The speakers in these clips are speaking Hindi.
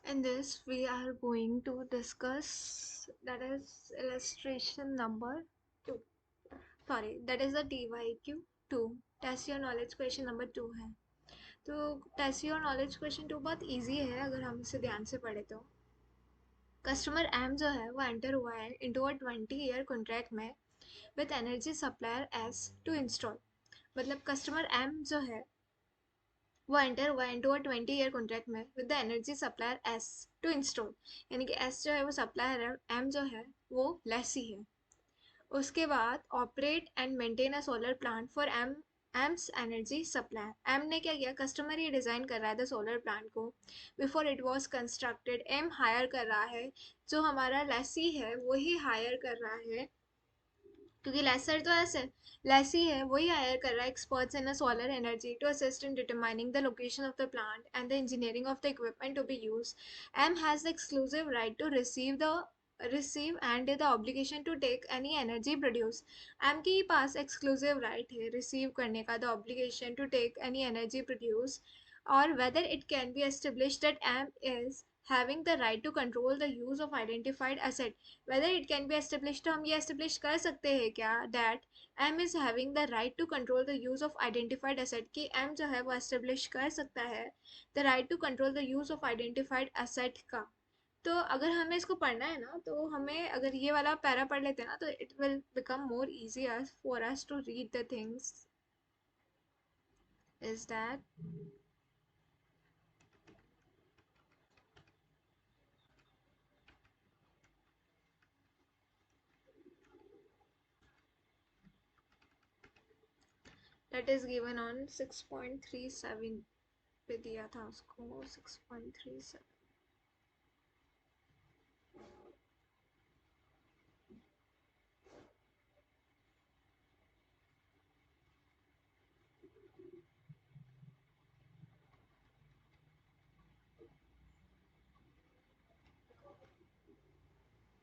In this, we are going to discuss that is illustration number 2. Sorry, that is the TYQ 2. Test your knowledge question number 2 है. तो टेस्ट योर नॉलेज क्वेश्चन 2 बहुत इजी है अगर हम इसे ध्यान से पढ़े तो. कस्टमर एम जो है वो एंटर हुआ है इनटू अ 20 ईयर कॉन्ट्रैक्ट में with energy supplier S to install. मतलब कस्टमर एम जो है वो एंटर हुआ इनटू अ 20 ईयर कॉन्ट्रैक्ट में with the energy supplier S to install. यानी कि एस जो है वो सप्लायर है, एम जो है वो लेसी है. उसके बाद operate and maintain a solar plant for M's energy supplier. M ने क्या किया, कस्टमर ही डिज़ाइन कर रहा है था सोलर प्लांट को. Before it was constructed M hire कर रहा है, जो हमारा लेसी है वही हायर कर रहा है, क्योंकि लेसर तो ऐसे लेसी है, वही हायर कर रहा है experts in solar energy to assist in determining the location of the plant and the engineering of the equipment to be use. M has the exclusive right to receive and the obligation to take any energy produce. M के ही पास एक्सक्लूसिव राइट है रिसीव करने का, the obligation to take any energy produce, or whether it can be established that M is having the right to control the use of identified asset. Whether it can be established, तो हम ये establish कर सकते हैं क्या that M is having the right to control the use of identified asset, कि M जो है वो establish कर सकता है the right to control the use of identified asset का. तो अगर हमें इसको पढ़ना है ना, तो हमें अगर ये वाला पैरा पढ़ लेते हैं ना, तो it will become more easier for us to read the things. Is that that is given on 6.37 पे दिया था उसको 6.37.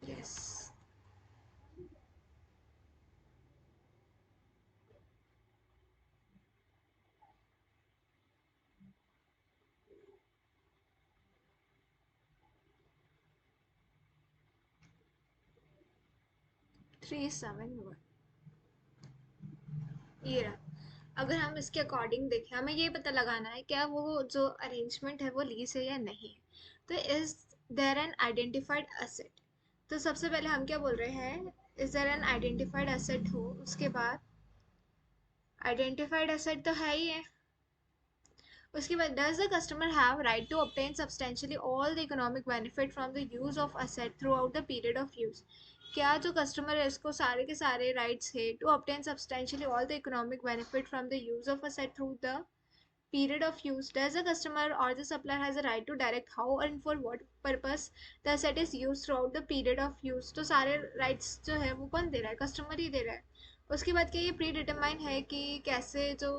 यस, 371 ये रहा. अगर हम इसके अकॉर्डिंग देखें, हमें ये पता लगाना है क्या वो जो अरेंजमेंट है वो लीज है या नहीं. तो is there an identified asset. तो सबसे पहले हम क्या बोल रहे हैं, is there an identified asset हो, उसके बाद आइडेंटिफाइड असेट तो है ही है. उसके बाद does the customer have right to obtain substantially all the economic benefit from the use of asset throughout the period of use. क्या जो कस्टमर है इसको सारे के सारे राइट्स है to obtain substantially all the economic benefit from the use of asset through the period of use. Does the customer or the supplier has a right to direct how and for what purpose the asset is used throughout the period of use. तो सारे राइट्स जो है वो कौन दे रहा है, कस्टमर ही दे रहा है. उसके बाद क्या ये प्री डिटरमाइन है कि कैसे जो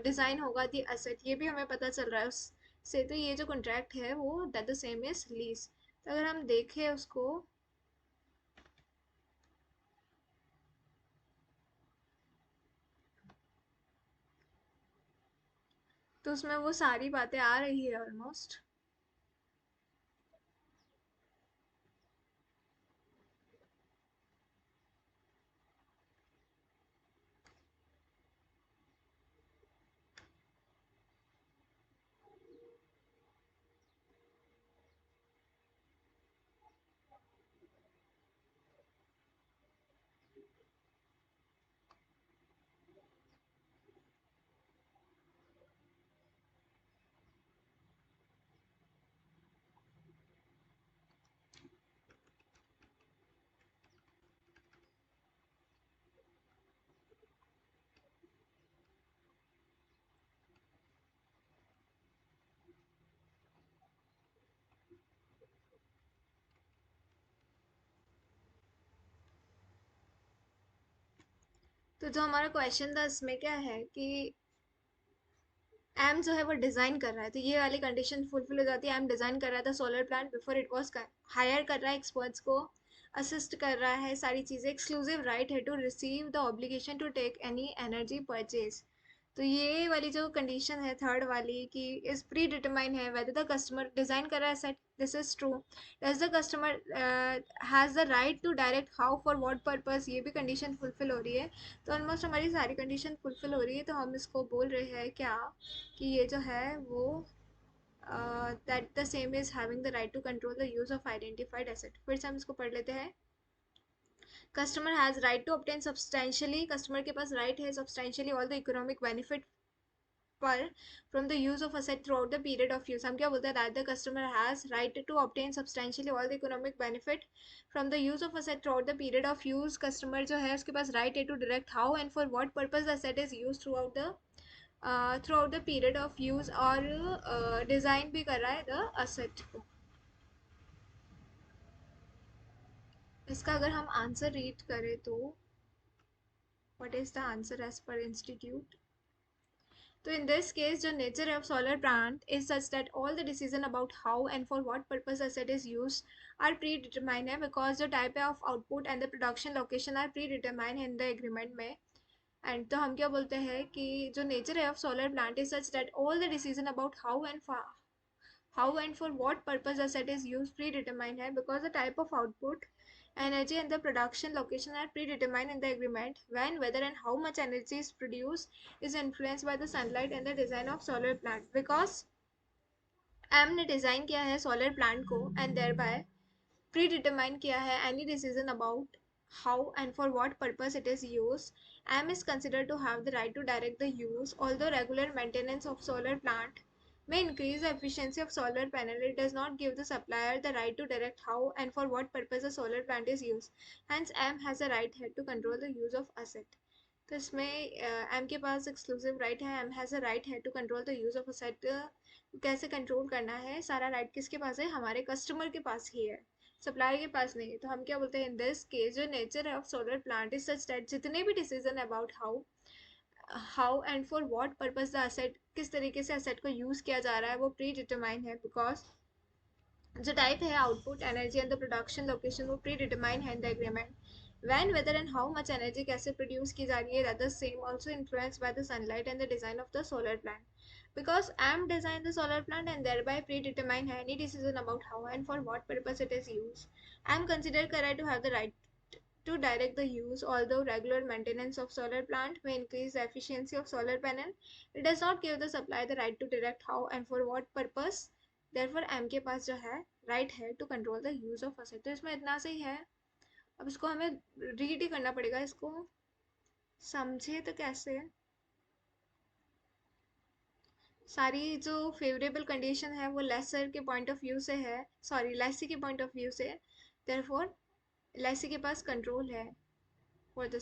डिज़ाइन होगा दी असेट, ये भी हमें पता चल रहा है उससे. तो ये जो कॉन्ट्रैक्ट है वो that the same is lease. तो अगर हम देखें उसको, तो उसमें वो सारी बातें आ रही है ऑलमोस्ट. तो जो हमारा क्वेश्चन था इसमें क्या है कि एम जो है वो डिज़ाइन कर रहा है, तो ये वाली कंडीशन फुलफिल हो जाती है. एम डिज़ाइन कर रहा था solar plant before it was hire कर रहा है एक्सपर्ट्स को, असिस्ट कर रहा है, सारी चीज़ें. एक्सक्लूसिव राइट है to receive the obligation to take any energy purchase. तो ये वाली जो कंडीशन है थर्ड वाली कि इज प्री डिटरमाइन है वेदर द कस्टमर डिजाइन कर रहा है set, this is true. Does the customer has the right to direct how for what purpose, ये भी कंडीशन फुलफिल हो रही है। तो ऑलमोस्ट हमारी सारी कंडीशन फुलफिल हो रही है, तो हम इसको बोल रहे हैं क्या कि ये जो है वो that the same is having the right to control the use of identified asset. फिर से हम इसको पढ़ लेते हैं। Customer has right to obtain substantially, customer के पास राइट है substantially all the economic benefit पर from the use of asset throughout the period of use। हम क्या बोलते हैं that the customer has right to obtain substantially all the economic benefit from the use of asset throughout the period of use। customer जो है उसके पास right है to direct how and for what purpose the asset is used throughout the period of use, और डिज़ाइन भी कर रहा है द asset को। इसका अगर हम आंसर रीड करें तो what is the answer as per institute। So in this case, the nature of solar plant is such that all the decision about how and for what purpose asset is used are predetermined है, because the type of output and the production location are predetermined in the agreement में। एंड तो हम क्या बोलते हैं कि जो नेचर है of solar plant is such that all the decision about how and for what purpose the set is used predetermined है, because the type of output, energy and the production location are predetermined in the agreement when whether and how much energy is produced is influenced by the sunlight and the design of solar plant। because M ने डिज़ाइन किया है सोलर प्लांट को and thereby pre determine किया है any decision about how and for what purpose it is used। M is considered to have the right to direct the use, although regular maintenance of solar plant may increase the efficiency of solar panel, it does not give the supplier the right to direct how and for what purpose a solar plant is used। Hence M has a right here to control the use of asset। तो इसमें एम के पास एक्सक्लूसिव राइट है, एम हैज़ अ राइट है to control the use of asset. कैसे कंट्रोल करना है, सारा राइट किसके पास है, हमारे कस्टमर के पास ही है, सप्लायर के पास नहीं। तो हम क्या बोलते हैं इन दिस केस जो नेचर है of solar plant is such that जितने भी decision about how and for what purpose the asset, किस तरीके से असेट को यूज़ किया जा रहा है, वो प्री डिटरमाइन है। बिकॉज जो टाइप है output, energy and the production location वो प्री डिटरमाइन है in the agreement. when whether and how much energy कैसे प्रोड्यूस की जा रही है, that the same also influenced by the sunlight and the design of the solar plant। because am design the solar plant and thereby predetermine any decision about how and for what purpose it is used। am considered correct to have the right to direct the use, although regular maintenance of solar plant may increase the efficiency of solar panel, it does not give the supplier the right to direct how and for what purpose। therefore m के पास जो है राइट है to control the use of asset. तो इसमें इतना से ही है, अब इसको हमें रीड ही करना पड़ेगा, इसको समझे तो कैसे। सारी जो फेवरेबल कंडीशन है वो लेसर के पॉइंट ऑफ व्यू से है, सॉरी लेसी के पॉइंट ऑफ व्यू से। देयरफॉर लेसी के पास कंट्रोल है फॉर द